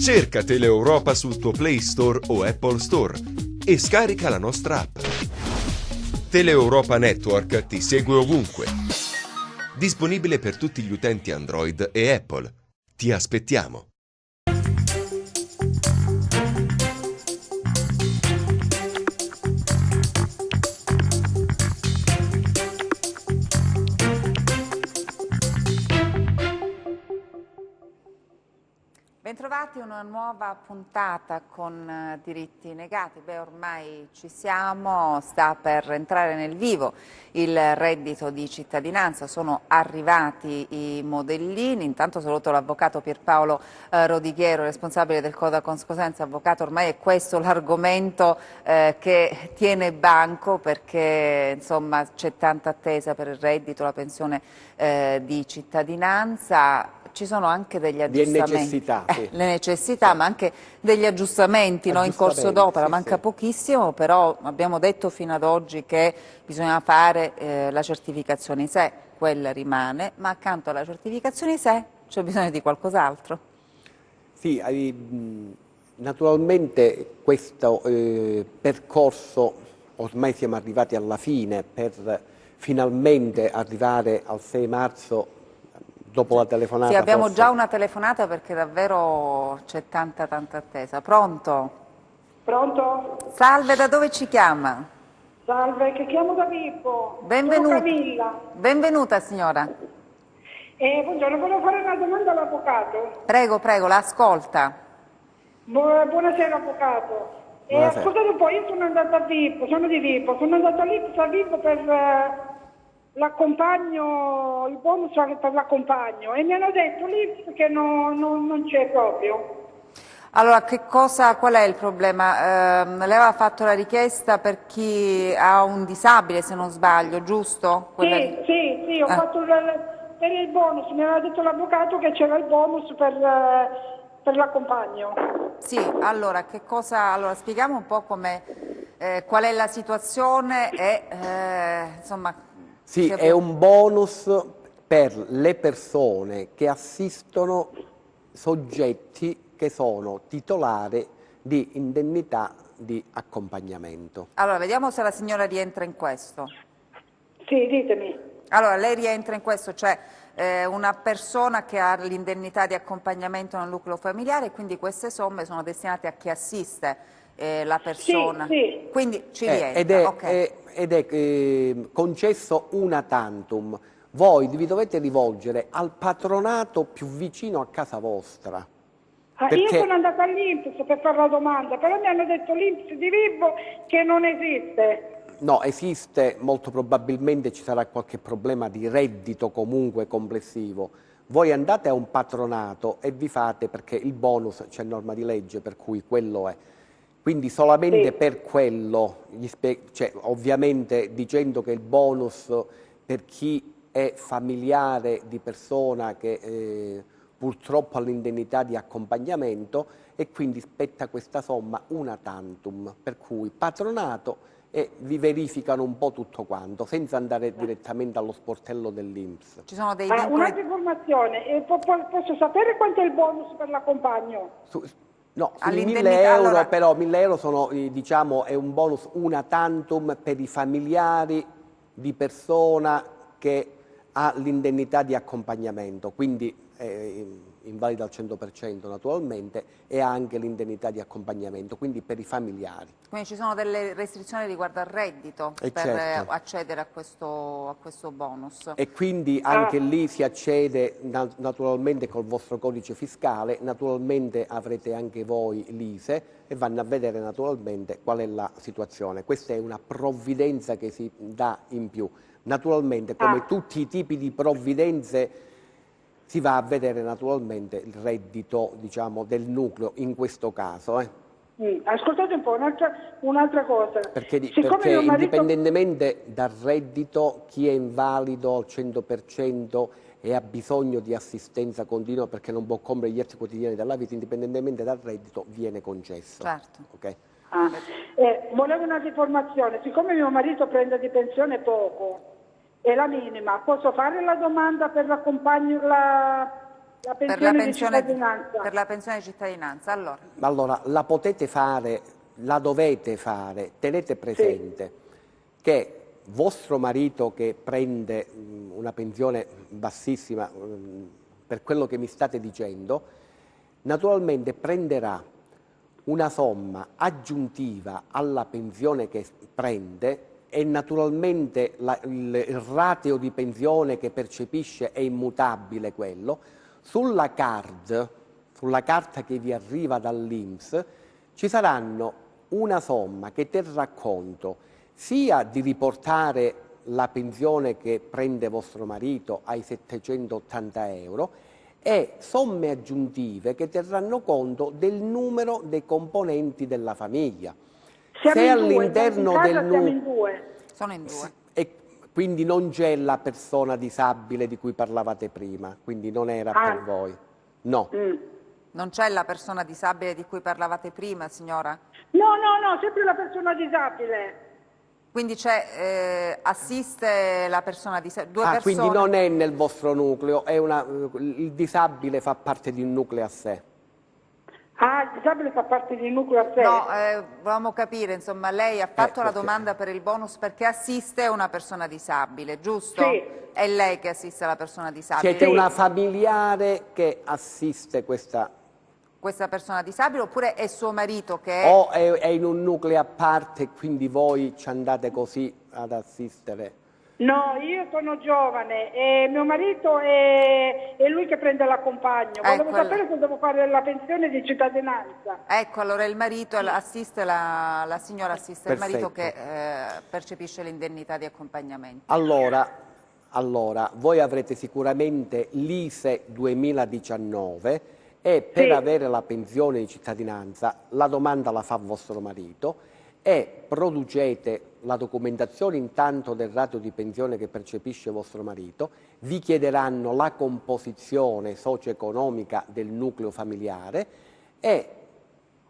Cerca Teleeuropa sul tuo Play Store o Apple Store e scarica la nostra app. Teleeuropa Network ti segue ovunque. Disponibile per tutti gli utenti Android e Apple. Ti aspettiamo. Bentrovati, una nuova puntata con diritti negati. Beh, ormai ci siamo, sta per entrare nel vivo il reddito di cittadinanza, sono arrivati i modellini. Intanto saluto l'avvocato Pierpaolo Rodighiero, responsabile del Codacons Cosenza. Avvocato, ormai è questo l'argomento che tiene banco, perché insomma c'è tanta attesa per il reddito, la pensione di cittadinanza. Ci sono anche degli aggiustamenti, le necessità, sì, ma anche degli aggiustamenti, no, in corso d'opera, sì, manca pochissimo, però abbiamo detto fino ad oggi che bisogna fare la certificazione ISEE, quella rimane, ma accanto alla certificazione ISEE c'è bisogno di qualcos'altro. Sì, naturalmente questo percorso, ormai siamo arrivati alla fine, per finalmente arrivare al 6 marzo, dopo la telefonata. Sì, abbiamo già una telefonata perché davvero c'è tanta attesa. Pronto? Pronto? Salve, da dove ci chiama? Salve, che chiamo da Vibo. Benvenuta. Sono Camilla. Benvenuta signora. Buongiorno, volevo fare una domanda all'avvocato. Prego, la ascolta. Buonasera avvocato. Ascoltate un po', io sono andata a Vibo, sono di Vibo, sono andata a Vibo per l'accompagno, il bonus per l'accompagno, e mi hanno detto l'INPS che non c'è proprio. Allora, qual è il problema? Lei aveva fatto la richiesta per chi ha un disabile, se non sbaglio, giusto? Sì, ho fatto per il bonus, mi aveva detto l'avvocato che c'era il bonus per l'accompagno. Sì, allora, allora, spieghiamo un po' qual è la situazione e insomma... Sì, è un bonus per le persone che assistono soggetti che sono titolari di indennità di accompagnamento. Allora, vediamo se la signora rientra in questo. Sì, ditemi. Allora, lei rientra in questo, cioè una persona che ha l'indennità di accompagnamento nel nucleo familiare, quindi queste somme sono destinate a chi assiste la persona. Sì. Quindi ci rientra. Ed è concesso una tantum. Voi vi dovete rivolgere al patronato più vicino a casa vostra. Io sono andata all'INPS per fare la domanda, però mi hanno detto l'INPS di Vibo che non esiste. No, esiste, molto probabilmente ci sarà qualche problema di reddito comunque complessivo. Voi andate a un patronato e vi fate, perché il bonus c'è norma di legge per cui quello è. Quindi solamente per quello, cioè, ovviamente dicendo che il bonus per chi è familiare di persona che purtroppo ha l'indennità di accompagnamento, e quindi spetta questa somma una tantum, per cui patronato, e vi verificano un po' tutto quanto, senza andare direttamente allo sportello dell'INPS. Ci sono dei un'altra informazione, posso sapere quanto è il bonus per l'accompagno? No, sui 1.000 euro, allora... però 1.000 euro sono, diciamo, è un bonus una tantum per i familiari di persona che ha l'indennità di accompagnamento, quindi invalida al 100% naturalmente, e ha anche l'indennità di accompagnamento, quindi per i familiari. Quindi ci sono delle restrizioni riguardo al reddito per accedere a questo bonus. E quindi anche lì si accede naturalmente col vostro codice fiscale, naturalmente avrete anche voi l'ISEE e vanno a vedere naturalmente qual è la situazione. Questa è una provvidenza che si dà in più. Naturalmente, come tutti i tipi di provvidenze, si va a vedere naturalmente il reddito, diciamo, del nucleo in questo caso. Ascoltate un po', un'altra cosa. Perché indipendentemente dal reddito, chi è invalido al 100% e ha bisogno di assistenza continua perché non può comprare gli atti quotidiani della vita, indipendentemente dal reddito, viene concesso. Certo. Okay? Volevo un'altra informazione. Siccome mio marito prende di pensione poco, è la minima, posso fare la domanda per l'accompagno, La pensione di cittadinanza. Per la pensione di cittadinanza, Allora, la potete fare, la dovete fare, tenete presente che vostro marito che prende una pensione bassissima, per quello che mi state dicendo, naturalmente prenderà una somma aggiuntiva alla pensione che prende e naturalmente il rateo di pensione che percepisce è immutabile quello. Sulla carta che vi arriva dall'INPS ci saranno una somma che terrà conto sia di riportare la pensione che prende vostro marito ai 780 euro e somme aggiuntive che terranno conto del numero dei componenti della famiglia. Siamo Se in all'interno due, del siamo in due. Sono in due. E quindi non c'è la persona disabile di cui parlavate prima, quindi non era per voi. No. Non c'è la persona disabile di cui parlavate prima, signora? No, sempre la persona disabile. Quindi assiste la persona disabile, due persone. Quindi non è nel vostro nucleo, il disabile fa parte di un nucleo a sé. Il disabile fa parte di un nucleo a sé? No, volevamo capire, insomma, lei ha fatto la domanda per il bonus perché assiste una persona disabile, giusto? Sì. È lei che assiste la persona disabile? Siete una familiare che assiste questa persona disabile oppure è suo marito che è... O è in un nucleo a parte, quindi voi ci andate così ad assistere? No, io sono giovane e mio marito è lui che prende la compagno. Volevo sapere se devo fare la pensione di cittadinanza. Ecco, allora il marito assiste, la signora assiste il marito che percepisce l'indennità di accompagnamento. Allora, voi avrete sicuramente l'ISEE 2019 e per avere la pensione di cittadinanza la domanda la fa vostro marito e producete la documentazione intanto del rateo di pensione che percepisce vostro marito, vi chiederanno la composizione socio-economica del nucleo familiare e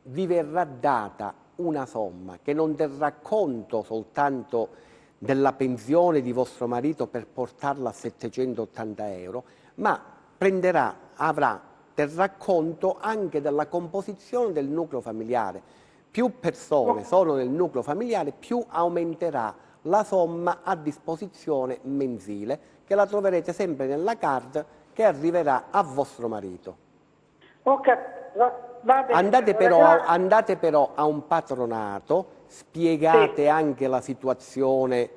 vi verrà data una somma che non terrà conto soltanto della pensione di vostro marito per portarla a 780 euro, ma terrà conto anche della composizione del nucleo familiare. Più persone sono nel nucleo familiare, più aumenterà la somma a disposizione mensile, che la troverete sempre nella card che arriverà a vostro marito. Ok, va bene. Andate però a un patronato, spiegate anche la situazione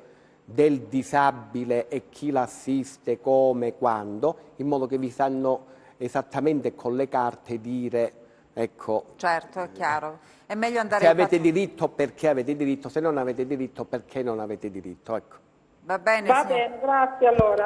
del disabile e chi l'assiste, come, quando, in modo che vi sanno esattamente con le carte dire, ecco... Certo, è chiaro. È meglio andare se avete diritto, perché avete diritto, se non avete diritto, perché non avete diritto. Ecco. Va bene, grazie allora.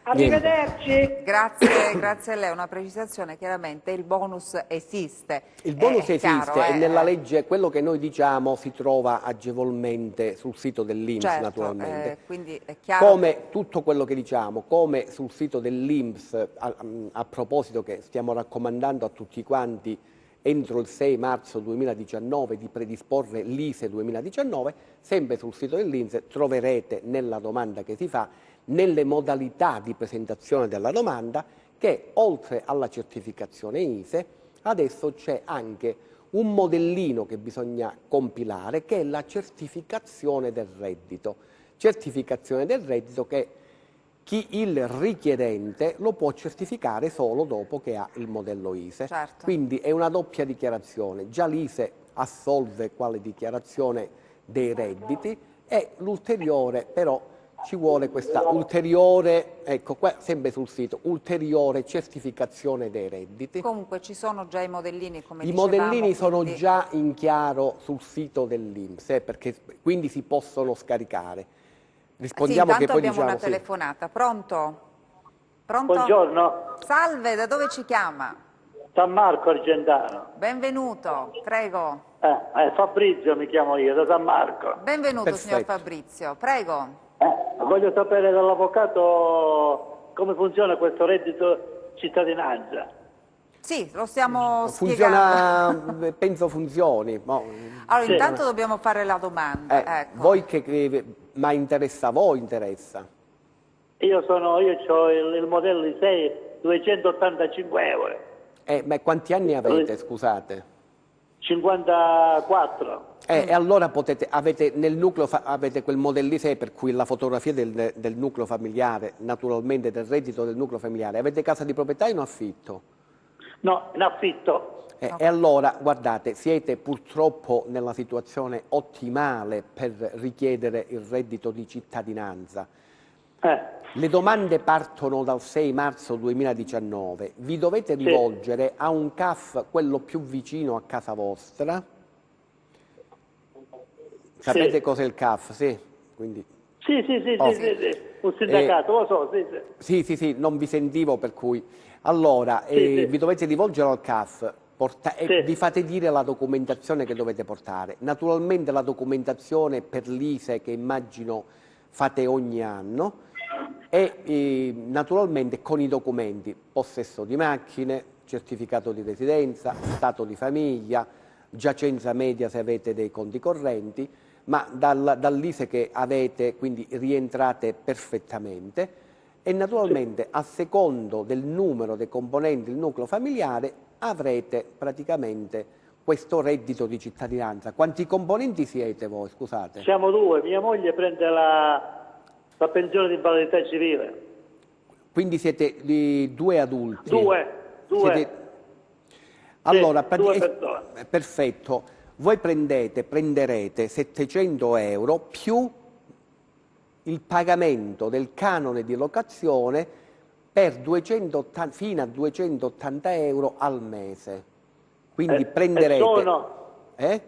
Arrivederci. Grazie a lei. Una precisazione, chiaramente il bonus esiste. Il bonus esiste chiaro, e nella legge quello che noi diciamo si trova agevolmente sul sito dell'INPS, naturalmente. Quindi è chiaro. Come tutto quello che diciamo, come sul sito dell'INPS, a proposito che stiamo raccomandando a tutti quanti entro il 6 marzo 2019 di predisporre l'ISEE 2019, sempre sul sito dell'INPS troverete nella domanda che si fa, nelle modalità di presentazione della domanda, che oltre alla certificazione ISEE adesso c'è anche un modellino che bisogna compilare, che è la certificazione del reddito. Certificazione del reddito che il richiedente lo può certificare solo dopo che ha il modello ISEE. Certo. Quindi è una doppia dichiarazione. Già l'ISEE assolve quale dichiarazione dei redditi e l'ulteriore però ci vuole questa ulteriore, ecco qua sempre sul sito, ulteriore certificazione dei redditi. Comunque ci sono già i modellini, come I dicevamo. modellini sono già in chiaro sul sito dell'INPS, perché quindi si possono scaricare. Rispondiamo intanto che poi abbiamo diciamo, una telefonata. Pronto? Pronto? Buongiorno. Salve, da dove ci chiama? San Marco Argentano. Benvenuto, prego. Fabrizio mi chiamo io, da San Marco. Benvenuto. Perfetto. Signor Fabrizio, prego. Voglio sapere dall'avvocato come funziona questo reddito cittadinanza. Sì, lo stiamo spiegando. Penso funzioni. Allora, intanto dobbiamo fare la domanda. Ecco. Voi ma interessa a voi, interessa? Io ho il modello ISEE 285 euro. Ma quanti anni avete, scusate? 54. E allora avete nel nucleo avete quel modello 6 per cui la fotografia del nucleo familiare, naturalmente del reddito del nucleo familiare. Avete casa di proprietà o in affitto? No, in affitto. E allora, guardate, siete purtroppo nella situazione ottimale per richiedere il reddito di cittadinanza. Le domande partono dal 6 marzo 2019. Vi dovete rivolgere a un CAF, quello più vicino a casa vostra. Sapete cos'è il CAF? Sì, quindi... Sì, un sindacato, lo so, Sì, non vi sentivo per cui... Allora, vi dovete rivolgere al CAF e vi fate dire la documentazione che dovete portare. Naturalmente la documentazione per l'ISEE che immagino fate ogni anno e naturalmente con i documenti, possesso di macchine, certificato di residenza, stato di famiglia, giacenza media se avete dei conti correnti, ma dall'ISEE che avete, quindi rientrate perfettamente e naturalmente a secondo del numero dei componenti del nucleo familiare avrete praticamente questo reddito di cittadinanza. Quanti componenti siete voi, scusate? Siamo 2, mia moglie prende la pensione di invalidità civile. Quindi siete 2 adulti? 2. Allora, 2 persone. Perfetto. Voi prenderete 700 euro più il pagamento del canone di locazione per fino a 280 euro al mese. Quindi prenderete... E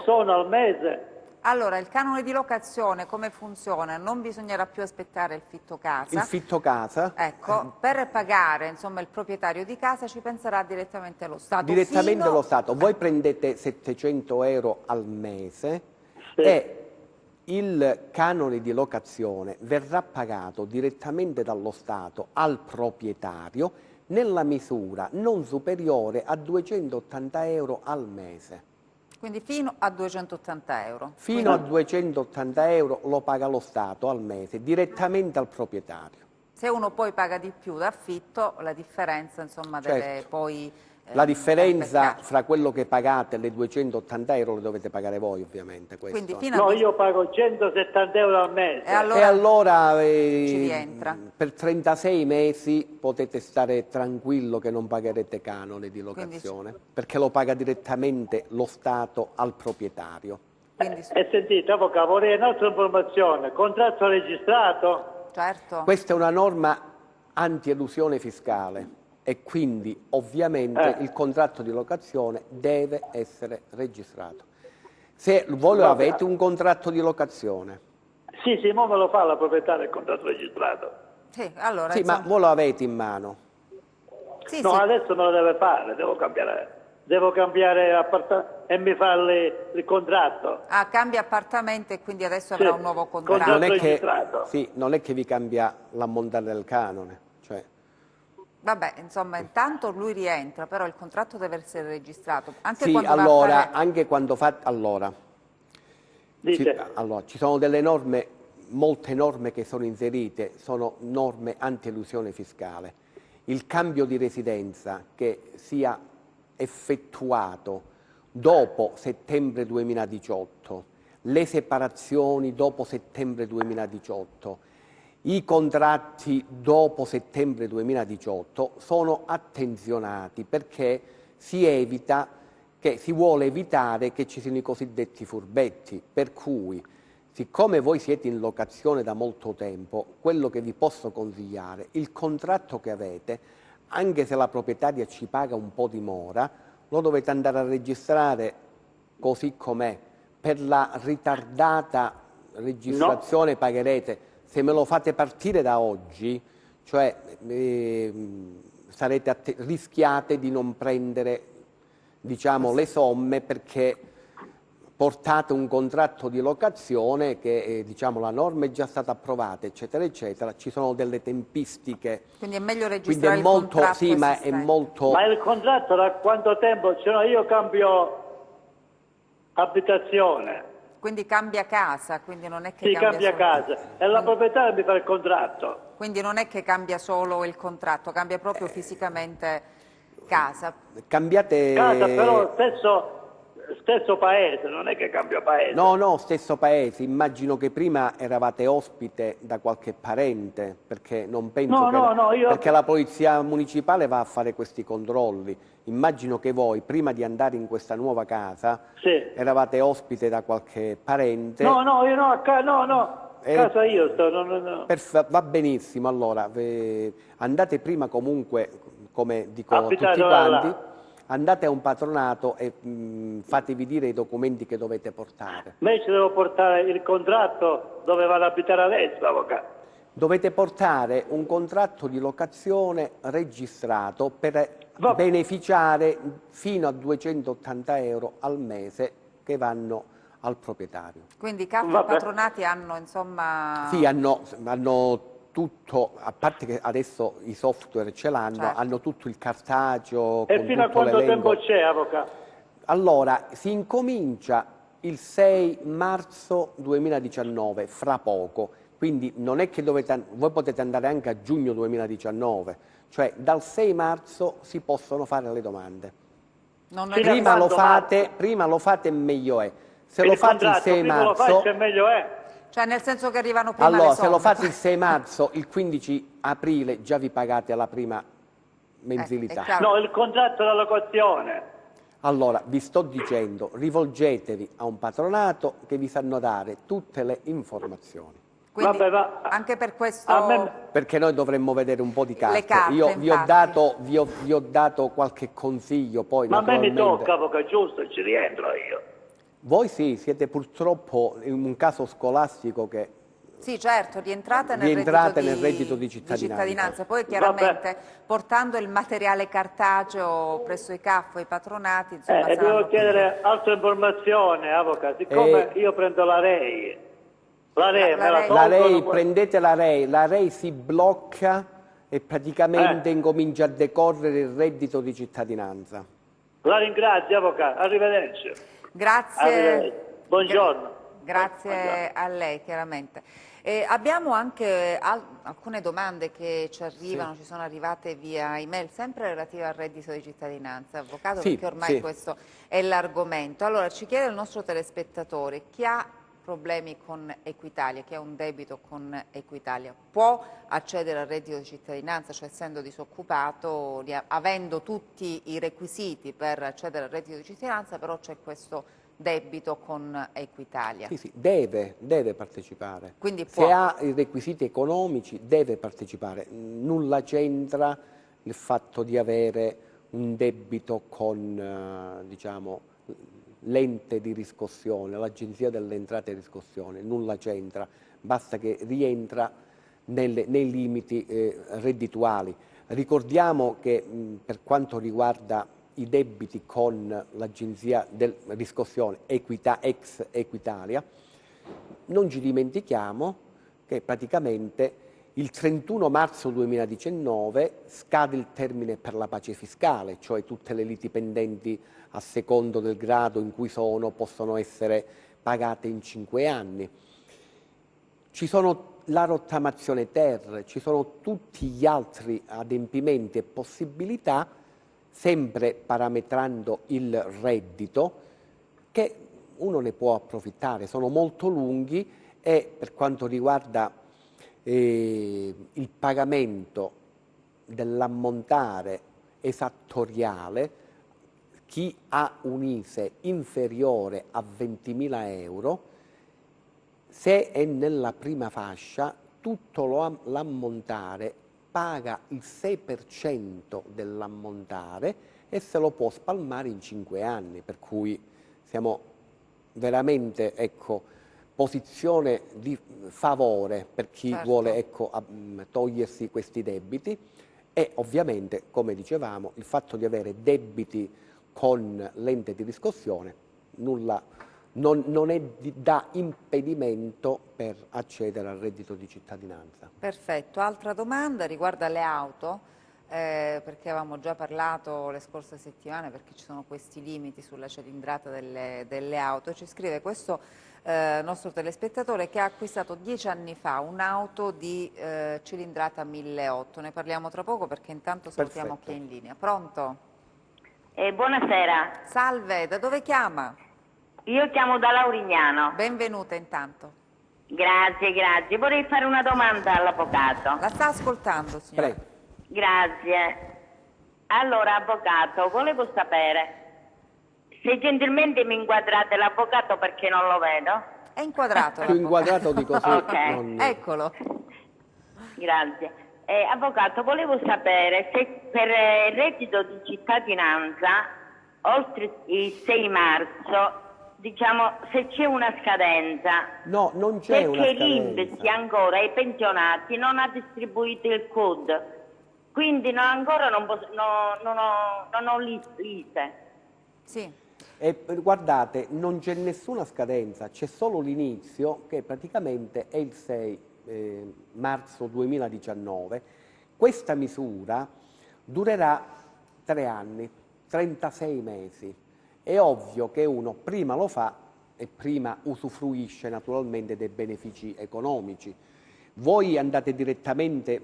sono al mese? Allora, il canone di locazione come funziona? Non bisognerà più aspettare il fitto casa. Il fitto casa? Ecco, per pagare insomma, il proprietario di casa ci penserà direttamente lo Stato. Direttamente lo Stato. Voi prendete 700 euro al mese e il canone di locazione verrà pagato direttamente dallo Stato al proprietario nella misura non superiore a 280 euro al mese. Quindi fino a 280 euro. Fino a 280 euro lo paga lo Stato al mese, direttamente al proprietario. Se uno poi paga di più d'affitto, la differenza insomma deve poi... La differenza fra quello che pagate e le 280 euro lo dovete pagare voi ovviamente. Questo. Quindi fino no, io pago 170 euro al mese. E allora ci rientra. Per 36 mesi potete stare tranquillo che non pagherete canone di locazione, perché lo paga direttamente lo Stato al proprietario. Quindi... sentite, avvocato, vorrei un'altra informazione. Contratto registrato? Certo. Questa è una norma anti-elusione fiscale. E quindi ovviamente il contratto di locazione deve essere registrato. Se voi lo avete un contratto di locazione. Sì, ma me lo fa la proprietà del contratto registrato. Sì, allora, sì, ma voi lo avete in mano? Sì, no, adesso me lo deve fare, devo cambiare appartamento e mi fa il contratto. Ah, cambia appartamento e quindi adesso avrà un nuovo contratto. Non è che vi cambia l'ammontare del canone. Vabbè, insomma, intanto lui rientra, però il contratto deve essere registrato. Anche sì, quando allora, anche quando fa... Allora, ci sono delle norme, molte norme che sono inserite, sono norme anti-elusione fiscale. Il cambio di residenza che sia effettuato dopo settembre 2018, le separazioni dopo settembre 2018, i contratti dopo settembre 2018 sono attenzionati perché si vuole evitare che ci siano i cosiddetti furbetti, per cui siccome voi siete in locazione da molto tempo, quello che vi posso consigliare, il contratto che avete, anche se la proprietaria ci paga un po' di mora, lo dovete andare a registrare così com'è. Per la ritardata registrazione pagherete. Se me lo fate partire da oggi, cioè rischiate di non prendere, diciamo, le somme perché portate un contratto di locazione che, diciamo, la norma è già stata approvata, eccetera, eccetera. Ci sono delle tempistiche. Quindi è meglio registrare il contratto. Sì, ma è molto... Ma il contratto da quanto tempo? Cioè, io cambio abitazione. Quindi cambia casa, quindi non è che cambia casa. E la proprietaria mi fa il contratto. Quindi non è che cambia solo il contratto, cambia proprio fisicamente casa. Cambiate... Casa però stesso paese, non è che cambia paese. No, stesso paese. Immagino che prima eravate ospite da qualche parente, perché non penso perché la polizia municipale va a fare questi controlli. Immagino che voi, prima di andare in questa nuova casa, eravate ospite da qualche parente. No, a casa io sto. No. Va benissimo, allora, andate prima comunque, come dico a tutti quanti, andate a un patronato e fatevi dire i documenti che dovete portare. Invece devo portare il contratto dove vado ad abitare adesso, avvocato. Dovete portare un contratto di locazione registrato per beneficiare fino a 280 euro al mese che vanno al proprietario. Quindi i patronati hanno, insomma... Sì, hanno tutto, a parte che adesso i software ce l'hanno, certo, hanno tutto il cartaceo. E fino a quanto tempo c'è, avvocato? Allora, si incomincia il 6 marzo 2019, fra poco, quindi non è che voi potete andare anche a giugno 2019, cioè dal 6 marzo si possono fare le domande. Prima lo fate meglio è. Se lo fate il 6 marzo... meglio è. Cioè nel senso che arrivano prima allora, le somme. se lo fate il 6 marzo, il 15 aprile già vi pagate alla prima mensilità. No, il contratto della locazione. Allora, vi sto dicendo, rivolgetevi a un patronato che vi sanno dare tutte le informazioni. Quindi, anche per questo... Perché noi dovremmo vedere un po' di carte. Le carte, Io vi ho dato qualche consiglio, poi ma a me mi tocca, avvocato, giusto, ci rientro io. Voi sì, siete purtroppo in un caso scolastico che... Sì, certo, rientrate nel reddito di cittadinanza. Poi chiaramente portando il materiale cartaceo presso i CAF o i patronati... Insomma, devo chiedere altre informazioni, avvocato, siccome io prendo la REI. Prendete la REI si blocca e praticamente incomincia a decorrere il reddito di cittadinanza. La ringrazio, avvocato, arrivederci. Grazie. Buongiorno. Grazie a lei, chiaramente. Abbiamo anche alcune domande che ci arrivano, ci sono arrivate via email, sempre relative al reddito di cittadinanza, avvocato, perché ormai questo è l'argomento. Allora, ci chiede il nostro telespettatore, chi ha problemi con Equitalia, chi ha un debito con Equitalia, può accedere al reddito di cittadinanza, cioè essendo disoccupato, avendo tutti i requisiti per accedere al reddito di cittadinanza, però c'è questo debito con Equitalia. Sì, deve partecipare. Quindi può. Se ha i requisiti economici deve partecipare. Nulla c'entra il fatto di avere un debito con, diciamo, l'ente di riscossione, l'agenzia delle entrate e riscossione, nulla c'entra, basta che rientra nei limiti reddituali. Ricordiamo che per quanto riguarda i debiti con l'agenzia della riscossione ex Equitalia, non ci dimentichiamo che praticamente il 31 marzo 2019 scade il termine per la pace fiscale, cioè tutte le liti pendenti a secondo del grado in cui possono essere pagate in 5 anni. Ci sono la rottamazione ter, ci sono tutti gli altri adempimenti e possibilità, sempre parametrando il reddito, che uno ne può approfittare. Sono molto lunghi e per quanto riguarda il pagamento dell'ammontare esattoriale, chi ha un ISEE inferiore a 20.000 euro, se è nella prima fascia, tutto l'ammontare paga il 6% dell'ammontare e se lo può spalmare in 5 anni, per cui siamo veramente, posizione di favore per chi vuole togliersi questi debiti. E ovviamente, come dicevamo, il fatto di avere debiti con l'ente di riscossione non è da impedimento per accedere al reddito di cittadinanza. Perfetto. Altra domanda riguarda le auto. perché avevamo già parlato le scorse settimane, perché ci sono questi limiti sulla cilindrata delle auto. Ci scrive questo nostro telespettatore che ha acquistato 10 anni fa un'auto di cilindrata 1.800. Ne parliamo tra poco perché intanto salutiamo chi è in linea. Pronto? Buonasera. Salve, da dove chiama? Io chiamo da Laurignano. Benvenuta intanto. Grazie, grazie. Vorrei fare una domanda all'avvocato. La sta ascoltando, signora? Prego. Grazie. Allora, avvocato, volevo sapere se gentilmente mi inquadrate l'avvocato perché non lo vedo. È inquadrato. Più inquadrato di così. Ok. Eccolo. Grazie. Avvocato, volevo sapere se per il reddito di cittadinanza, oltre il 6 marzo, diciamo, se c'è una scadenza. No, non c'è una perché scadenza. l'INPS ancora ai pensionati non ha distribuito il CUD, quindi ancora non ho l'ISE. Sì. E guardate, non c'è nessuna scadenza, c'è solo l'inizio che praticamente è il 6 marzo 2019. Questa misura durerà 3 anni, 36 mesi. È ovvio che uno prima lo fa e prima usufruisce naturalmente dei benefici economici. Voi andate direttamente,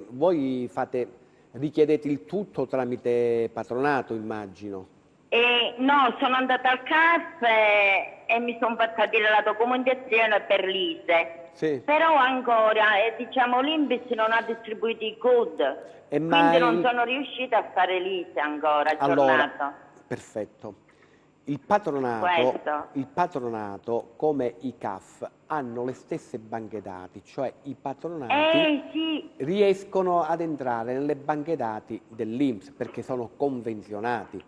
richiedete il tutto tramite patronato, immagino. No, sono andata al CAF e mi sono fatta dire la documentazione per l'ISE. Sì. Però ancora, diciamo, l'INPS non ha distribuito i CUD, quindi non sono riuscita a fare l'ISE ancora, aggiornato. Allora, perfetto. Il patronato, come i CAF, hanno le stesse banche dati, cioè i patronati sì. riescono ad entrare nelle banche dati dell'INPS perché sono convenzionati.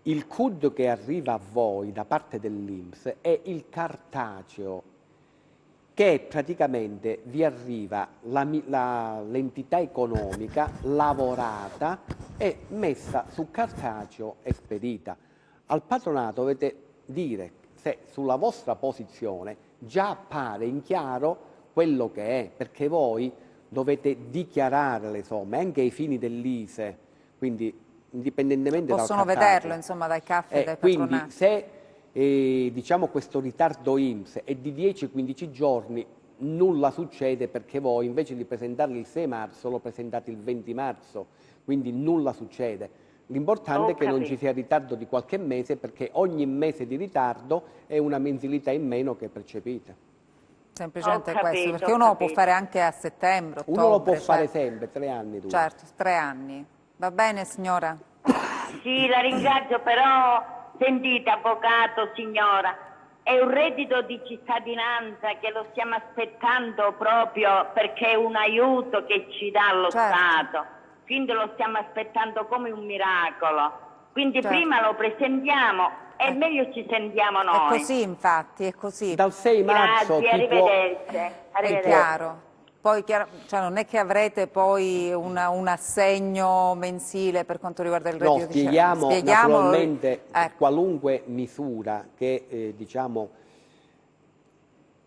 Il CUD che arriva a voi da parte dell'INPS è il cartaceo, che praticamente vi arriva l'entità economica lavorata e messa su cartaceo e spedita. Al patronato dovete dire se sulla vostra posizione già appare in chiaro quello che è, perché voi dovete dichiarare le somme anche ai fini dell'ISE, quindi indipendentemente possono dal cartaceo. vederlo insomma dai CAF e dai patronati. Quindi se diciamo questo ritardo INPS è di 10-15 giorni, nulla succede perché voi invece di presentarli il 6 marzo lo presentate il 20 marzo, quindi nulla succede. L'importante è che non ci sia ritardo di qualche mese, perché ogni mese di ritardo è una mensilità in meno che percepite. Semplicemente questo, perché uno lo può fare anche a settembre, ottobre. Uno lo può fare sempre, 3 anni dura. Certo, 3 anni. Va bene, signora? Sì, la ringrazio, però sentite, avvocato, signora, è un reddito di cittadinanza che lo stiamo aspettando proprio perché è un aiuto che ci dà lo Stato, quindi lo stiamo aspettando come un miracolo, quindi prima lo presentiamo e meglio ci sentiamo noi. È così, infatti, è così. Dal 6 marzo Grazie, arrivederci. È chiaro. Poi cioè non è che avrete poi un assegno mensile per quanto riguarda il reddito di cittadinanza. Spieghiamo naturalmente qualunque misura che diciamo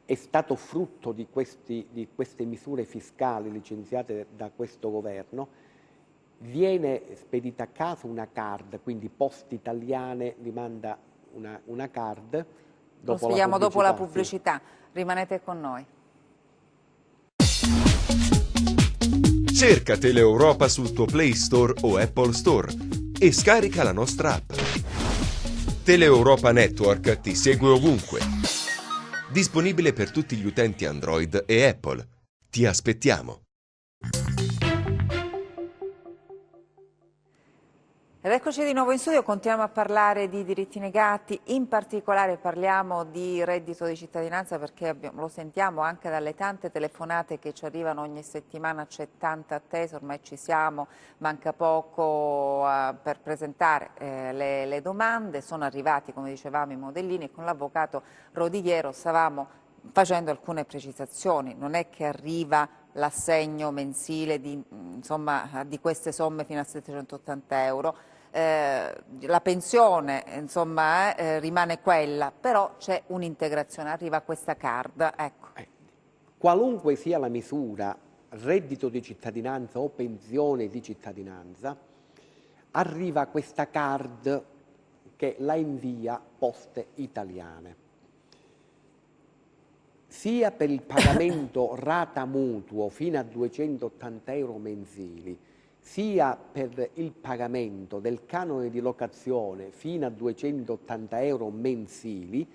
è stato frutto di queste misure fiscali licenziate da questo governo, viene spedita a casa una card, quindi Poste Italiane vi manda una card. Lo spieghiamo dopo la pubblicità. Sì. Rimanete con noi. Cerca Teleeuropa sul tuo Play Store o Apple Store e scarica la nostra app. Teleeuropa Network ti segue ovunque. Disponibile per tutti gli utenti Android e Apple. Ti aspettiamo. Ed eccoci di nuovo in studio, continuiamo a parlare di diritti negati, in particolare parliamo di reddito di cittadinanza perché lo sentiamo anche dalle tante telefonate che ci arrivano ogni settimana, c'è tanta attesa, ormai ci siamo, manca poco per presentare le domande, sono arrivati come dicevamo i modellini e con l'avvocato Rodighiero stavamo facendo alcune precisazioni, non è che arriva l'assegno mensile di queste somme fino a 780 euro, la pensione insomma rimane quella, però c'è un'integrazione, arriva questa card. Ecco. Qualunque sia la misura reddito di cittadinanza o pensione di cittadinanza, arriva questa card che la invia Poste Italiane. Sia per il pagamento rata mutuo fino a 280 euro mensili, sia per il pagamento del canone di locazione fino a 280 euro mensili,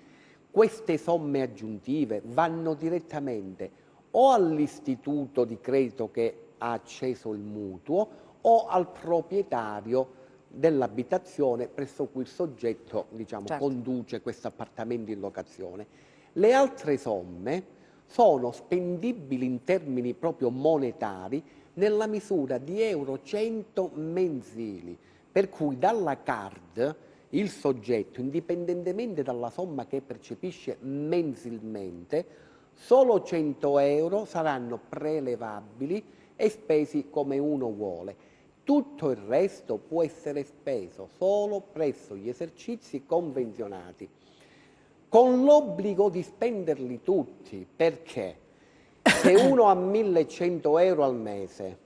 queste somme aggiuntive vanno direttamente o all'istituto di credito che ha acceso il mutuo o al proprietario dell'abitazione presso cui il soggetto, diciamo, certo, conduce questo appartamento in locazione. Le altre somme sono spendibili in termini proprio monetari nella misura di euro 100 mensili, per cui dalla card il soggetto, indipendentemente dalla somma che percepisce mensilmente, solo 100 euro saranno prelevabili e spesi come uno vuole. Tutto il resto può essere speso solo presso gli esercizi convenzionati, con l'obbligo di spenderli tutti, perché se uno ha 1.100 euro al mese,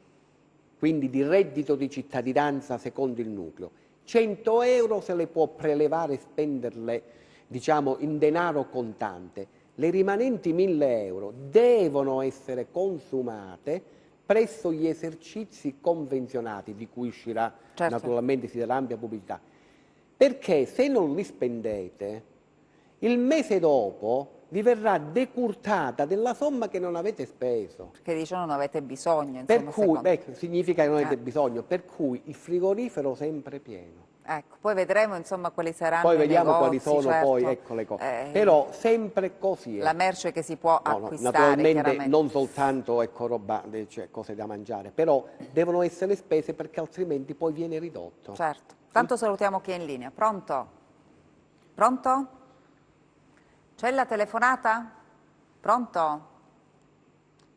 quindi di reddito di cittadinanza secondo il nucleo, 100 euro se le può prelevare e spenderle, diciamo, in denaro contante. Le rimanenti 1.000 euro devono essere consumate presso gli esercizi convenzionati, di cui uscirà, certo, naturalmente si darà ampia pubblicità. Perché se non li spendete, il mese dopo vi verrà decurtata della somma che non avete speso. Perché dice non avete bisogno. Per cui, significa che non avete bisogno, per cui il frigorifero sempre pieno. Ecco, poi vedremo insomma quali saranno poi i vediamo negozi, quali sono, certo, poi ecco le cose. Però sempre così è. La merce che si può acquistare, naturalmente non soltanto ecco, roba, cioè, cose da mangiare, però devono essere spese perché altrimenti poi viene ridotto. Certo. Tanto salutiamo chi è in linea. Pronto? Pronto? C'è la telefonata? Pronto?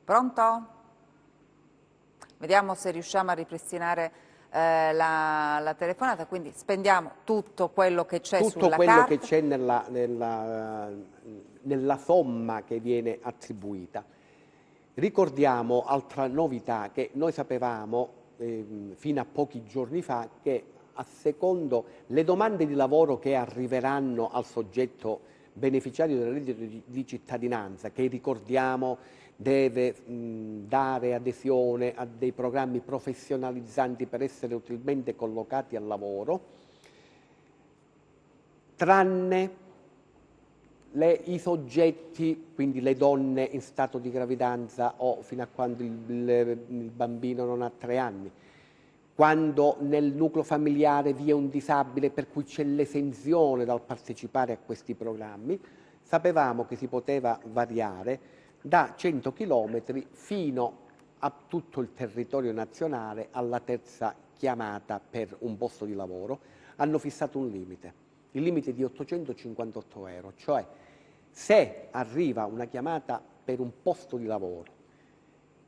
Pronto? Vediamo se riusciamo a ripristinare la telefonata, quindi spendiamo tutto quello che c'è sulla carta. Tutto quello che c'è nella somma che viene attribuita. Ricordiamo altra novità che noi sapevamo fino a pochi giorni fa, che a secondo le domande di lavoro che arriveranno al soggetto beneficiario del reddito di cittadinanza, che ricordiamo deve dare adesione a dei programmi professionalizzanti per essere utilmente collocati al lavoro, tranne i soggetti, quindi le donne in stato di gravidanza o fino a quando il bambino non ha 3 anni, quando nel nucleo familiare vi è un disabile per cui c'è l'esenzione dal partecipare a questi programmi. Sapevamo che si poteva variare da 100 km fino a tutto il territorio nazionale alla terza chiamata per un posto di lavoro. Hanno fissato un limite, il limite di 858 euro, cioè se arriva una chiamata per un posto di lavoro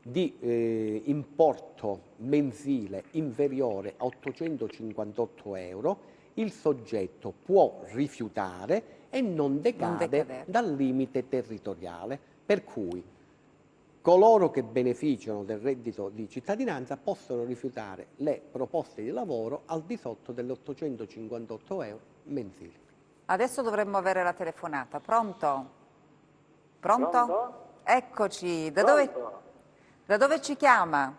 di importo mensile inferiore a 858 euro, il soggetto può rifiutare e non decade dal limite territoriale, per cui coloro che beneficiano del reddito di cittadinanza possono rifiutare le proposte di lavoro al di sotto degli 858 euro mensili. Adesso dovremmo avere la telefonata. Pronto? Pronto? Pronto? Eccoci. Da dove ci chiama?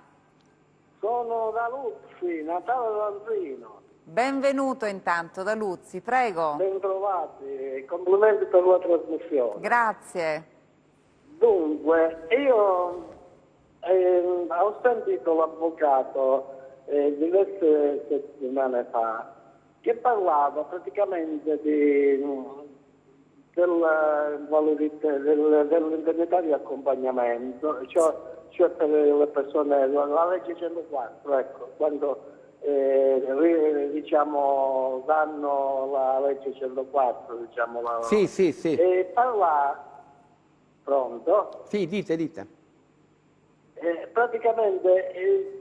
Sono da Luzzi, Natale Lanzino. Benvenuto intanto da Luzzi, prego. Ben trovati, complimenti per la trasmissione. Grazie. Dunque, io ho sentito l'avvocato diverse settimane fa che parlava praticamente dell'indennità di accompagnamento, cioè per le persone, la legge 104, ecco, quando diciamo danno la legge 104, diciamo Sì. E parla. Pronto? Sì, dite. Praticamente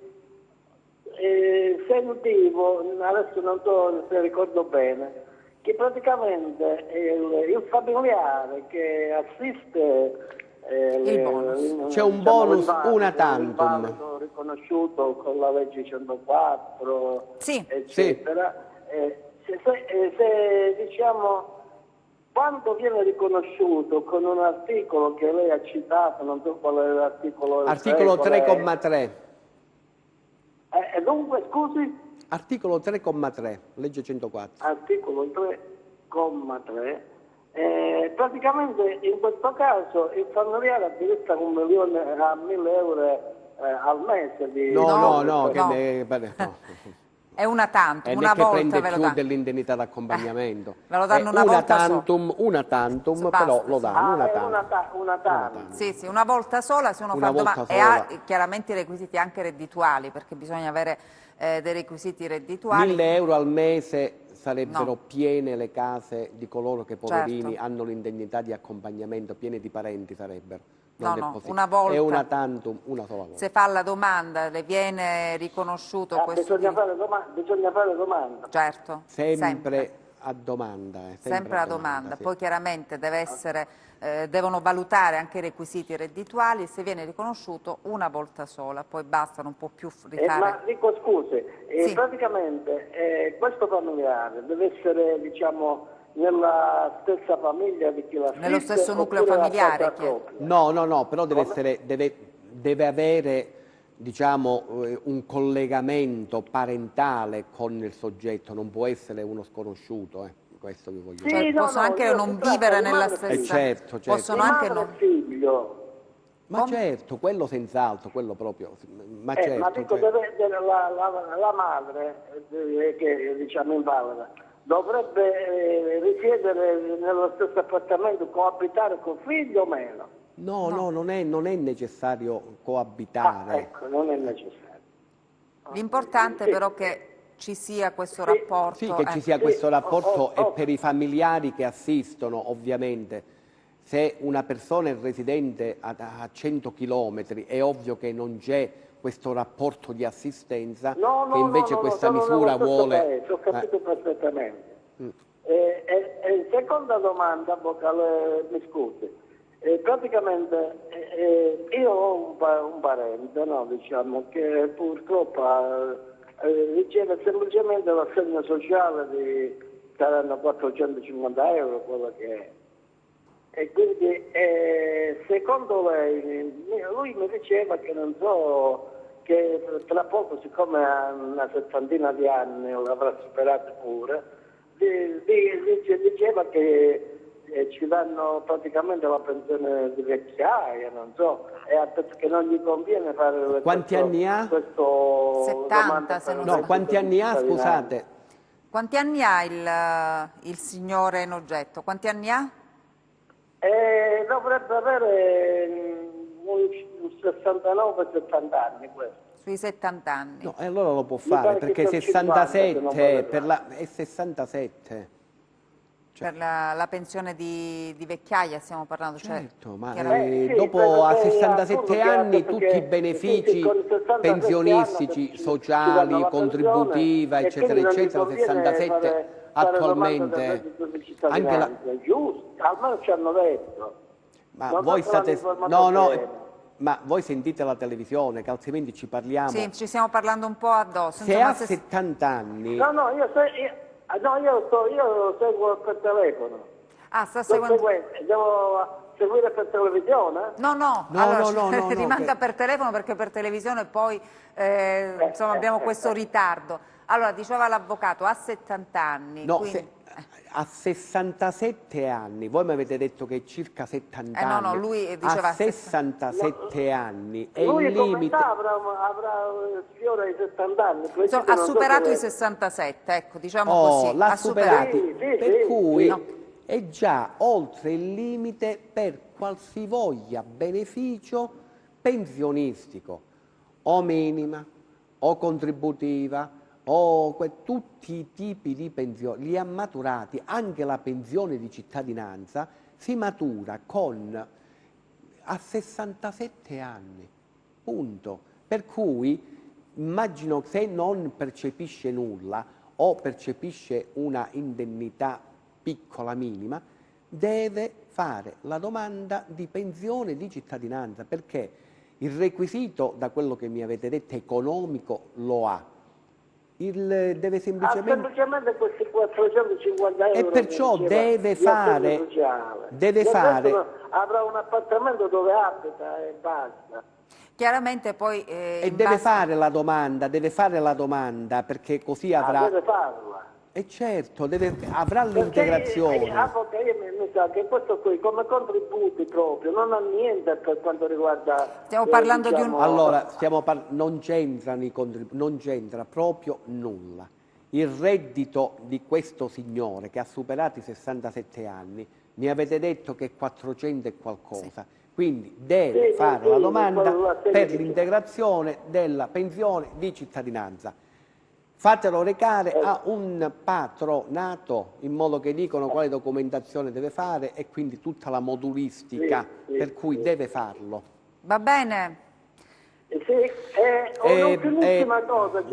sentivo, adesso non so se ricordo bene, che praticamente il familiare che assiste Il bonus. C'è un bonus una tantum. Il riconosciuto con la legge 104, Sì. eccetera. Se diciamo, quando viene riconosciuto con un articolo che lei ha citato, non so qual è l'articolo. Articolo 3,3. Dunque, scusi? Articolo 3,3, legge 104. Articolo 3,3. Praticamente in questo caso il familiare ha diritto a 1.000 euro al mese di... No. È una tantum, E una non è che volta prende ve lo più danno. dell'indennità d'accompagnamento. Ve lo danno una volta una tantum, Basta, però lo sì. danno, una è tantum. una tantum. Sì, una volta sola, se uno Una fa volta domanda, e sola. ha chiaramente i requisiti anche reddituali, perché bisogna avere dei requisiti reddituali. 1.000 euro al mese sarebbero No. piene le case di coloro che poverini Certo. hanno l'indennità di accompagnamento, piene di parenti sarebbero. No, Non è no, così. una volta. È una tantum, una sola volta. Se fa la domanda, le viene riconosciuto questo Bisogna diritto? fare domanda. Certo, Sempre a domanda. sempre a domanda. Sì. Poi chiaramente devono valutare anche i requisiti reddituali, se viene riconosciuto una volta sola, poi basta, non può più rifare. Ma dico scusi, Sì. praticamente questo familiare deve essere, diciamo, nella stessa famiglia di chi l'ha Nello stesso nucleo oppure la familiare, casa chi è? propria? No, però deve avere, diciamo, un collegamento parentale con il soggetto, non può essere uno sconosciuto, questo vi voglio Sì, dire. Cioè, no, possono anche io non si tratta vivere di nella madre e stessa... figlio. Certo. Possono Di anche madre non... e figlio. Ma certo, quello senz'altro, quello proprio, ma certo. Ma dico, la madre, che diciamo invalida, dovrebbe risiedere nello stesso appartamento, coabitare con figlio o meno? No, non è necessario coabitare. Ecco, non è necessario. L'importante Sì. però che ci sia questo rapporto. Sì, che ci ecco. sia questo rapporto oh. e per i familiari che assistono, ovviamente. Se una persona è residente a 100 chilometri, è ovvio che non c'è questo rapporto di assistenza, che invece questa misura vuole... Paese, ho capito perfettamente. E seconda domanda, vocale, mi scusi. Praticamente io ho un parente, no, diciamo, che purtroppo riceve semplicemente l'assegno sociale saranno 450 euro, quello che è. E quindi secondo lei, lui mi diceva che non so, che tra poco, siccome ha una settantina di anni, o l'avrà superato pure, diceva che ci danno praticamente la pensione di vecchiaia, non so, e ha detto che non gli conviene fare Quanti anni ha? 70, se non No, quanti anni ha, scusate? Quanti anni ha il signore in oggetto? Quanti anni ha? Dovrebbe avere un 69-70 anni questo. Sui 70 anni. No, e allora lo può Mi pare fare, che perché per 50, se non 67, vado è 67. Per la pensione di vecchiaia stiamo parlando. Certo, cioè, ma chiaramente- dopo a perché 67 è assurdo anni che tutti i sì, benefici con 67 pensionistici, anni sociali, ci danno la contributiva, pensione, eccetera, e quindi non gli eccetera, conviene 67 fare domanda del attualmente reddito di anche cittadinanza, giusto? Almeno ci hanno detto. ma Non voi so se l'hanno state informato bene. ma voi sentite la televisione, che altrimenti ci parliamo. Sì, ci stiamo parlando un po' addosso. Se Insomma, ha 70 anni, No, io seguo per telefono. Ah, sta Sto seguendo... seguendo. Devo seguire per televisione? No, No, allora, no, rimanga che- per telefono, perché per televisione poi insomma, abbiamo questo ritardo. Allora, diceva l'avvocato, ha 70 anni. no, quindi... a 67 anni, voi mi avete detto che è circa 70 no, anni. lui diceva a 67 anni è Lui il come limite. età avrà sfiora i 70 anni. Insomma, ha superato i 67, ecco, diciamo Oh, così. l'ha Ha superati, Sì, per cui No. è già oltre il limite per qualsivoglia beneficio pensionistico, o minima, o contributiva, o tutti i tipi di pensioni, li ha maturati. Anche la pensione di cittadinanza si matura a 67 anni, punto. Per cui immagino, se non percepisce nulla o percepisce una indennità piccola, minima, deve fare la domanda di pensione di cittadinanza, perché il requisito, da quello che mi avete detto, economico lo ha. Deve semplicemente questi 450 euro. E perciò deve fare, avrà un appartamento dove abita e basta. Chiaramente poi e deve fare la domanda, perché così avrà. Deve farla. E certo, avrà l'integrazione. Mi sa che questo qui come contributi proprio non ha niente per quanto riguarda. Stiamo parlando di un. Allora, non c'entrano i contributi, non c'entra proprio nulla. Il reddito di questo signore che ha superato i 67 anni, mi avete detto che è 400 e qualcosa. Sì. Quindi deve fare la domanda per l'integrazione della pensione di cittadinanza. Fatelo recare a un patronato in modo che dicono quale documentazione deve fare e quindi tutta la modulistica per cui deve farlo. Va bene? Un'ultimissima cosa,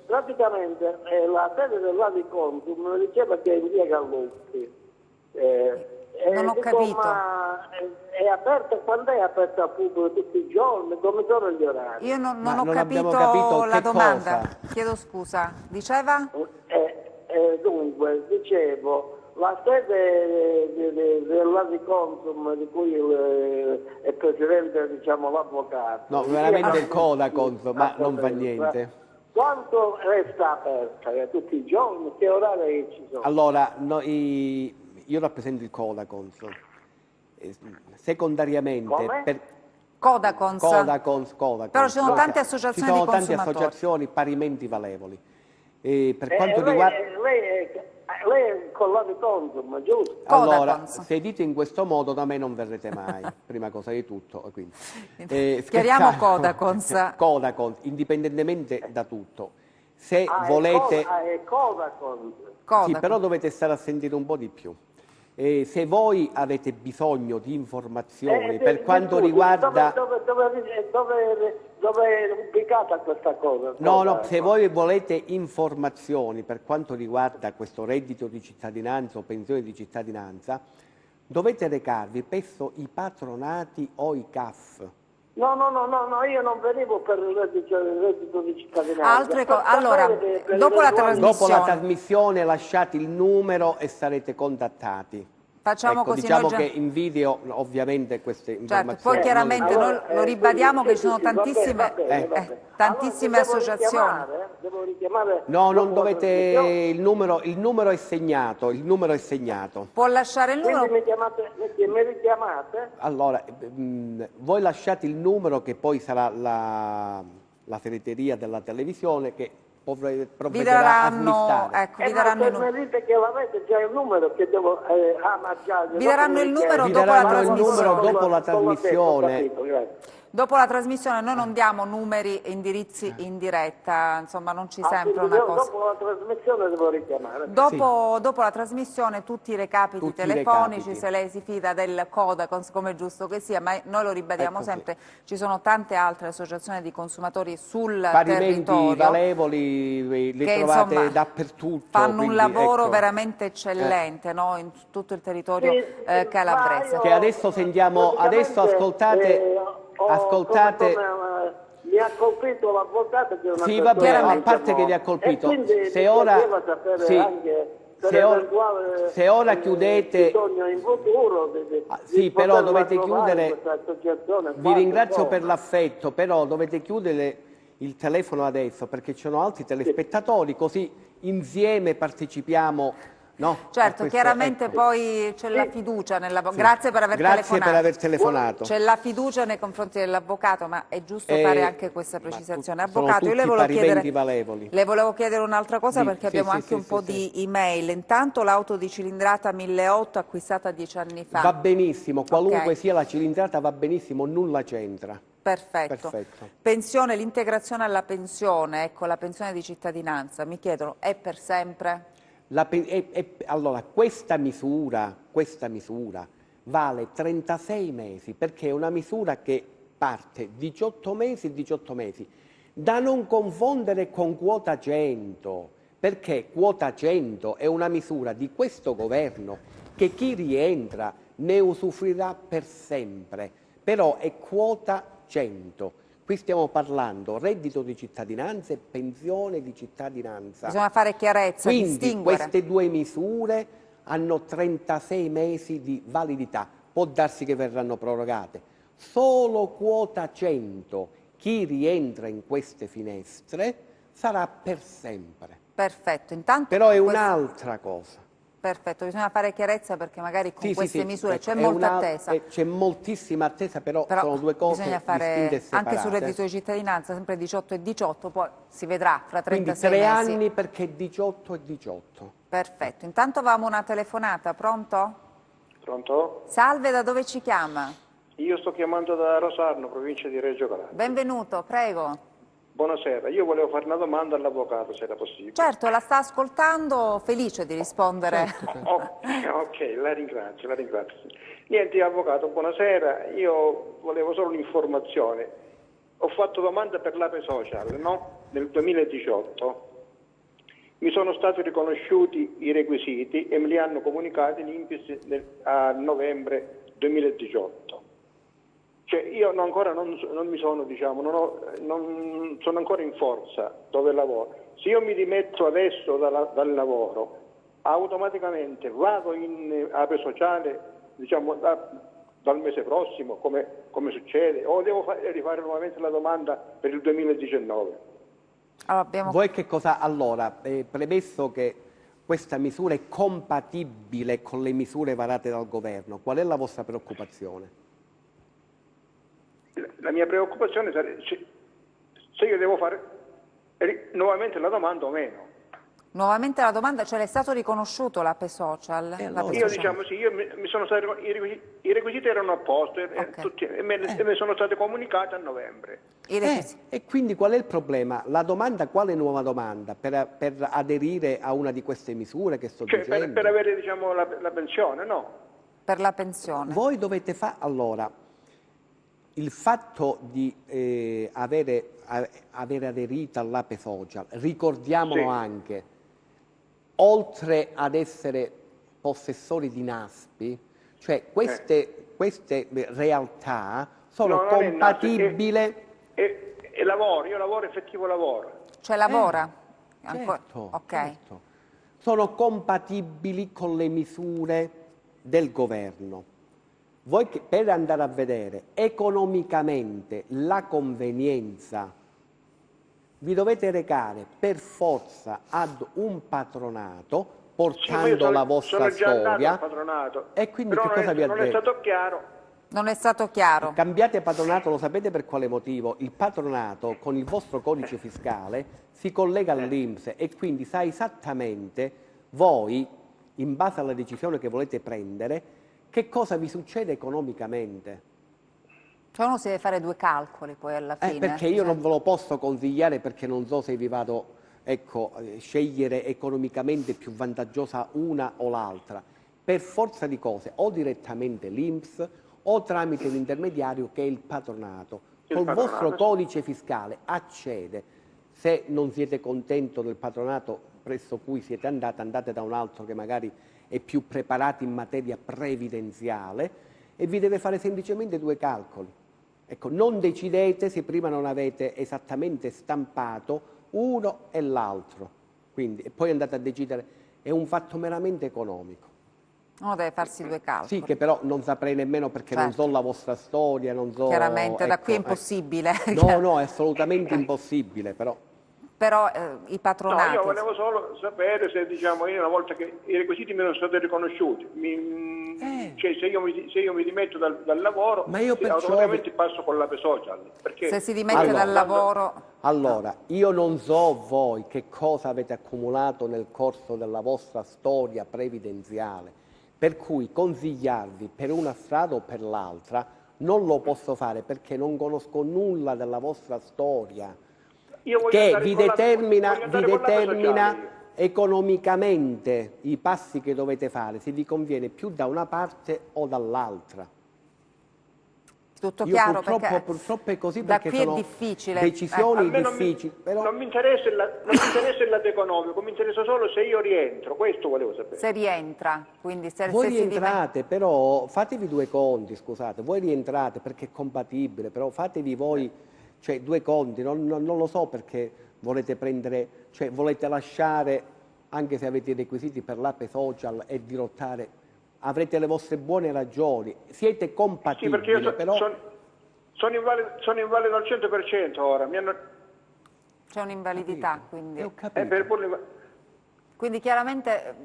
praticamente la sede dell'Adiconsum mi diceva che è in via Gallucci. Non ho capito. Ma è aperta, quando è aperta al pubblico tutti i giorni? Come sono gli orari? Io non ho capito la domanda. Cosa? Chiedo scusa. Diceva? Dunque, dicevo, la sede dell'Adiconsum di cui è presidente, diciamo, l'avvocato. No, veramente il Codaconsum, ma non fa niente. Quanto resta aperta? Tutti i giorni? Che orari ci sono? Allora, io rappresento il Codaconsum. Secondariamente Codacons. Però ci sono tante associazioni di consumatori. Ci sono tante associazioni parimenti valevoli. Per quanto riguarda... Lei è con l'Adiconsum, giusto? Allora, se dite in questo modo da me non verrete mai, prima cosa di tutto. Chiariamo Codacons. Codacons, indipendentemente da tutto. Se volete... È Codacons. Sì, però dovete stare a sentire un po' di più. Se voi avete bisogno di informazioni per quanto riguarda... Dove è ubicata questa cosa? No, se voi volete informazioni per quanto riguarda questo reddito di cittadinanza o pensione di cittadinanza, dovete recarvi presso i patronati o i CAF. No, io non venivo per il reddito di cittadinanza. Allora, dopo la trasmissione lasciate il numero e sarete contattati. Facciamo così. Diciamo che in video ovviamente queste informazioni. Certo, poi chiaramente noi lo ribadiamo che ci sono tantissime, tantissime associazioni. Devo richiamare? No, non dovete, il numero è segnato, Può lasciare il numero? Quindi mi richiamate? Allora, voi lasciate il numero che poi sarà la segreteria della televisione che vi daranno, vi daranno il numero. Mi dite che l'avete già il numero che devo vi daranno il numero dopo la trasmissione. Dopo la trasmissione noi non diamo numeri e indirizzi in diretta, insomma non ci sembra una cosa. Dopo la trasmissione devo richiamare. Dopo la trasmissione tutti i recapiti telefonici, se lei si fida del Codacons come è giusto che sia, ma noi lo ribadiamo sempre, ci sono tante altre associazioni di consumatori sul territorio. Valevoli, li trovate dappertutto. Fanno un lavoro veramente eccellente in tutto il territorio calabrese. Che adesso sentiamo, adesso ascoltate. Mi ha colpito l'avvocato che è una sì, vabbè, a parte che vi ha colpito, se ora chiudete, in futuro, sì, però dovete chiudere, vi ringrazio per l'affetto, però dovete chiudere il telefono adesso perché ci sono altri telespettatori, così insieme partecipiamo. No, certo, chiaramente poi c'è la fiducia nell'avvocato. Grazie per aver telefonato. C'è la fiducia nei confronti dell'avvocato, ma è giusto fare anche questa precisazione. Avvocato, io le volevo chiedere un'altra cosa perché abbiamo anche un po' di email. Intanto l'auto di cilindrata 1008 acquistata 10 anni fa. Va benissimo, qualunque sia la cilindrata va benissimo, nulla c'entra. Perfetto. Pensione, l'integrazione alla pensione, ecco, la pensione di cittadinanza, mi chiedono, è per sempre? Allora, questa misura vale 36 mesi perché è una misura che parte 18 mesi, da non confondere con quota 100, perché quota 100 è una misura di questo governo che chi rientra ne usufruirà per sempre, però è quota 100. Qui stiamo parlando reddito di cittadinanza e pensione di cittadinanza. Bisogna fare chiarezza, quindi distinguere. Queste due misure hanno 36 mesi di validità, può darsi che verranno prorogate. Solo quota 100, chi rientra in queste finestre sarà per sempre. Perfetto, intanto però è un'altra cosa. Perfetto, bisogna fare chiarezza perché magari con queste misure c'è molta attesa. C'è moltissima attesa, però sono due cose bisogna fare distinte e separate. anche sul reddito di cittadinanza, sempre 18 e 18, poi si vedrà fra 36 Quindi 3 mesi. anni perché 18 e 18. Perfetto, intanto avevamo una telefonata, pronto? Pronto? Salve, da dove ci chiama? Io sto chiamando da Rosarno, provincia di Reggio Calabria. Benvenuto, prego. Buonasera, io volevo fare una domanda all'avvocato, se era possibile. Certo, la sta ascoltando, felice di rispondere. Ok, la ringrazio. Niente, avvocato, buonasera. Io volevo solo un'informazione. Ho fatto domanda per l'Ape Social, no? Nel 2018. Mi sono stati riconosciuti i requisiti e me li hanno comunicati l'INPS a novembre 2018. Cioè io non mi sono, non sono ancora in forza dove lavoro. Se io mi dimetto adesso dal lavoro, automaticamente vado in Ape Sociale, dal mese prossimo, come succede, o devo rifare nuovamente la domanda per il 2019? Voi che cosa? Allora, premesso che questa misura è compatibile con le misure varate dal governo, qual è la vostra preoccupazione? La mia preoccupazione sarebbe se io devo fare nuovamente la domanda o meno. Nuovamente la domanda, cioè le è stato riconosciuto l'Ape Social? Io sì, mi sono stati, i requisiti erano a posto e mi sono stati comunicati a novembre. E quindi qual è il problema? La domanda, quale nuova domanda? Per aderire a una di queste misure che sto dicendo? Per avere la pensione, no? Per la pensione. Voi dovete fare, allora, il fatto di avere aderito all'Ape Social, ricordiamolo anche, oltre ad essere possessori di NASPI, cioè queste realtà sono compatibili. E lavoro, io lavoro, effettivo lavoro. Cioè lavora? Certo, ok. certo. Sono compatibili con le misure del governo. Voi per andare a vedere economicamente la convenienza vi dovete recare per forza ad un patronato portando la vostra storia. Sono già andato al patronato, e quindi però che cosa vi ha detto? Non è stato chiaro. Non è stato chiaro. Cambiate patronato, lo sapete per quale motivo? Il patronato con il vostro codice fiscale si collega all'INPS e quindi sa esattamente voi, in base alla decisione che volete prendere, che cosa vi succede economicamente. Cioè uno si deve fare due calcoli poi alla fine. Perché io non ve lo posso consigliare perché non so se vi vado, scegliere economicamente più vantaggiosa una o l'altra. Per forza di cose, o direttamente l'INPS o tramite l'intermediario che è il patronato. Col vostro codice fiscale accede. Se non siete contento del patronato presso cui siete andate da un altro che magari è più preparato in materia previdenziale e vi deve fare semplicemente due calcoli. Ecco, non decidete se prima non avete esattamente stampato uno e l'altro. Quindi, e poi andate a decidere, è un fatto meramente economico. Uno deve farsi due calcoli. Sì, che però non saprei nemmeno perché non so la vostra storia, non so... Chiaramente, da qui è impossibile. No, è assolutamente impossibile, però i patronati... No, io volevo solo sapere se, io una volta che i requisiti mi sono stati riconosciuti, cioè se io mi dimetto dal lavoro, automaticamente passo con l'Ape Social. Perché se si dimette dal lavoro... Allora, io non so voi che cosa avete accumulato nel corso della vostra storia previdenziale, per cui consigliarvi per una strada o per l'altra non lo posso fare perché non conosco nulla della vostra storia, che vi determina economicamente i passi che dovete fare, se vi conviene più da una parte o dall'altra. Tutto chiaro? Purtroppo è così, da perché qui sono è difficile. decisioni difficili. Però... non mi interessa il lato economico, mi interessa solo se io rientro, questo volevo sapere. Se rientra, quindi voi rientrate, però fatevi due conti, scusate, voi rientrate perché è compatibile, però fatevi voi, cioè, due conti, non lo so perché volete prendere, cioè volete lasciare, anche se avete i requisiti per l'APE social, e dirottare. Avrete le vostre buone ragioni, siete compatibili, sì, perché io però... sono invalido al 100% ora. C'è un'invalidità, quindi... Ho capito. Quindi chiaramente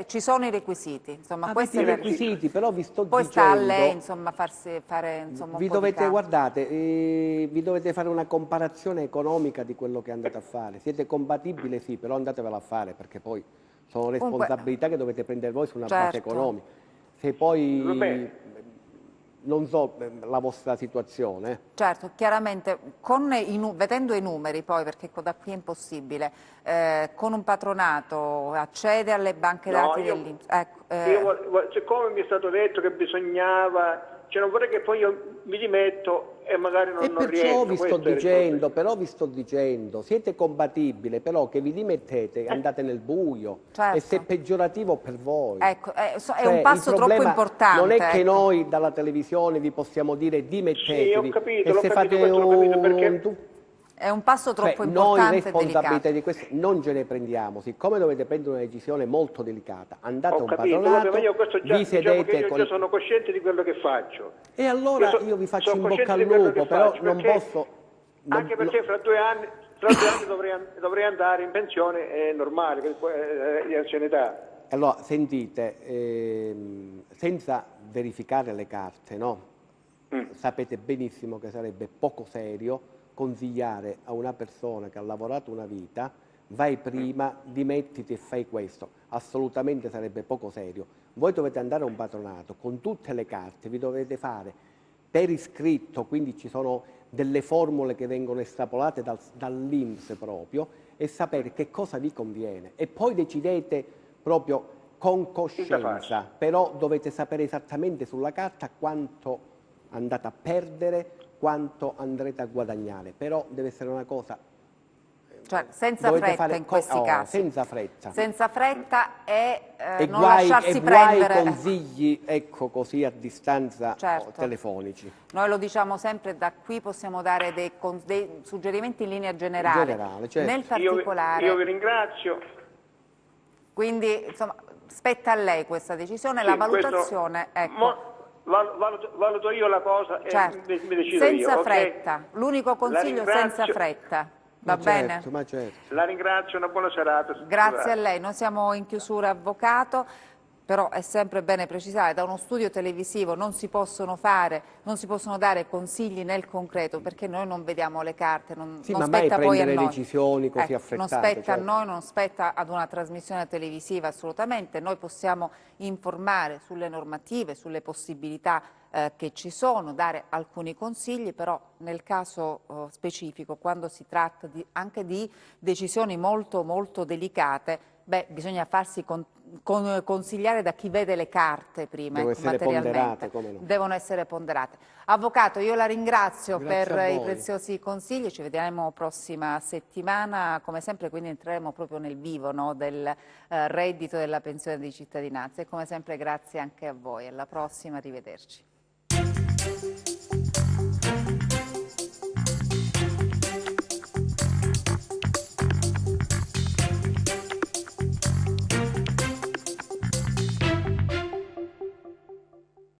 ci sono i requisiti, insomma, avete i requisiti, però vi sto poi dicendo... sta a lei, insomma, fare insomma, vi dovete, guardate, vi dovete fare una comparazione economica di quello che andate a fare. Siete compatibili, sì, però andatevela a fare, perché poi sono responsabilità che dovete prendere voi su una base economica. Se poi non so la vostra situazione. Certo, chiaramente, vedendo i numeri poi, perché da qui è impossibile, con un patronato accede alle banche dati dell'INPS. Siccome mi è stato detto che bisognava, cioè non vorrei che poi io mi dimetto e magari non rientro. Perciò vi sto dicendo, siete compatibili, però che vi dimettete e andate nel buio, e se è peggiorativo per voi. Ecco, è un passo troppo importante. Non è che noi dalla televisione vi possiamo dire dimettetevi. Sì, ho capito, l'ho capito perché... È un passo troppo Noi importante responsabilità di questo non ce ne prendiamo, siccome dovete prendere una decisione molto delicata, andate a un patronato, vi sedete io già sono cosciente di quello che faccio. E allora io vi faccio in bocca al lupo, però non posso... Anche perché fra due anni dovrei andare in pensione, è normale, di anzianità. Allora, sentite, senza verificare le carte, no? Sapete benissimo che sarebbe poco serio consigliare a una persona che ha lavorato una vita, vai prima, dimettiti e fai questo. Assolutamente sarebbe poco serio. Voi dovete andare a un patronato con tutte le carte, vi dovete fare per iscritto, quindi ci sono delle formule che vengono estrapolate dall'INPS proprio, e sapere che cosa vi conviene. E poi decidete proprio con coscienza, però dovete sapere esattamente sulla carta quanto andate a perdere, quanto andrete a guadagnare, però deve essere una cosa... Cioè, senza fretta in questi casi. Senza fretta. Senza fretta e non lasciarsi prendere. Consigli, ecco, così a distanza, telefonici. Noi lo diciamo sempre, da qui possiamo dare dei suggerimenti in linea generale. Certo. Nel particolare... Io vi ringrazio. Quindi, insomma, spetta a lei questa decisione, la valutazione... ecco. Valuto io la cosa e mi decido senza fretta, l'unico consiglio senza fretta, va bene? La ringrazio, una buona serata. Grazie a lei, noi siamo in chiusura, avvocato, però è sempre bene precisare, da uno studio televisivo non si possono dare consigli nel concreto, perché noi non vediamo le carte, non spetta poi a noi. Decisioni così affrettate, non spetta a noi, non spetta ad una trasmissione televisiva assolutamente, noi possiamo informare sulle normative, sulle possibilità che ci sono, dare alcuni consigli, però nel caso specifico, quando si tratta anche di decisioni molto molto delicate, bisogna farsi consigliare da chi vede le carte prima, materialmente. Devono essere ponderate. Avvocato, io la ringrazio per i preziosi consigli, ci vedremo prossima settimana, come sempre, quindi entreremo proprio nel vivo, no, del reddito della pensione di cittadinanza, e come sempre grazie anche a voi. Alla prossima, arrivederci.